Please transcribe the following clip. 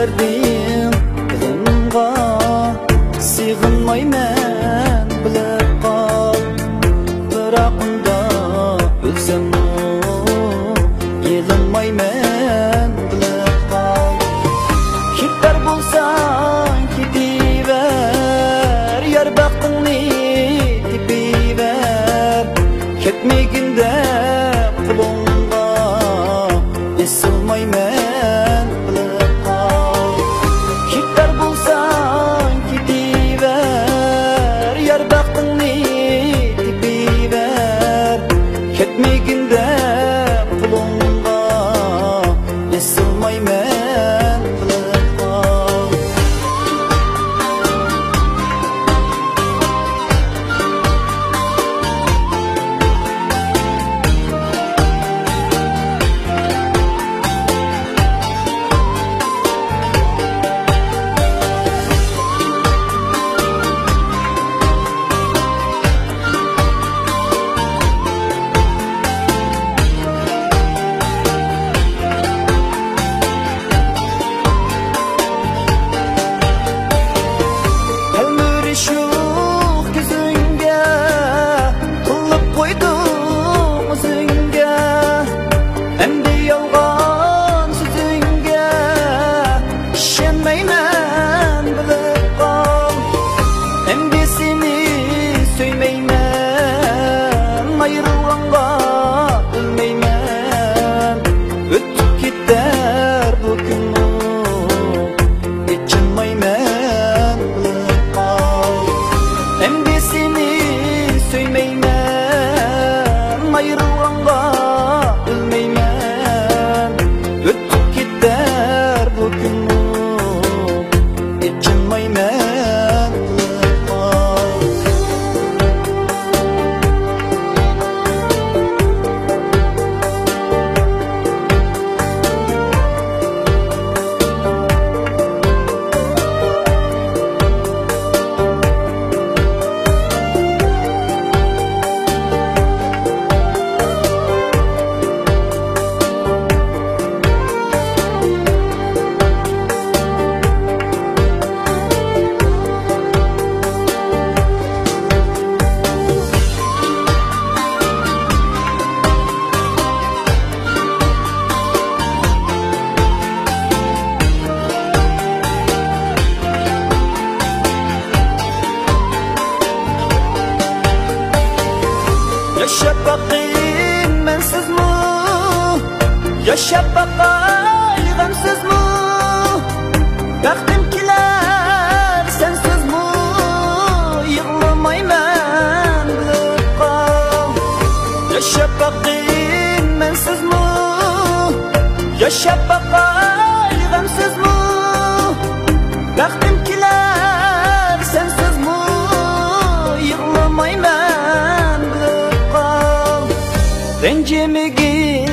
bilerdim dilimga sig'inmayman bilib qol biroq unda o'lsammi yelinmayman bilib qol ketar bo'lsang ketaver yar baxtingni tepiver ketmaganda qulunga esilmayman bilib qol ketar bo'lsang ketaver yar baxtingni tepiver ketmaganda qulunga esilmayman bilib qol ayrılğanға ölmeymen ötüp gider bu günü geçinmeymen bilip qal endi seni söymeymen ayrılğanға ölmeymen ötüp gider bu günü geçinmeymen bilip qal Yaşap bakayım bensiz mi? Yaşap bakayım gamsız mı? Vaktim kiler sensiz mi? Yığlamayman bilip qal Yaşap bakayım bensiz mi? Yaşap bakayım gamsız mı? Vaktim kiler sensiz mi? Yığlamayman Rencimigin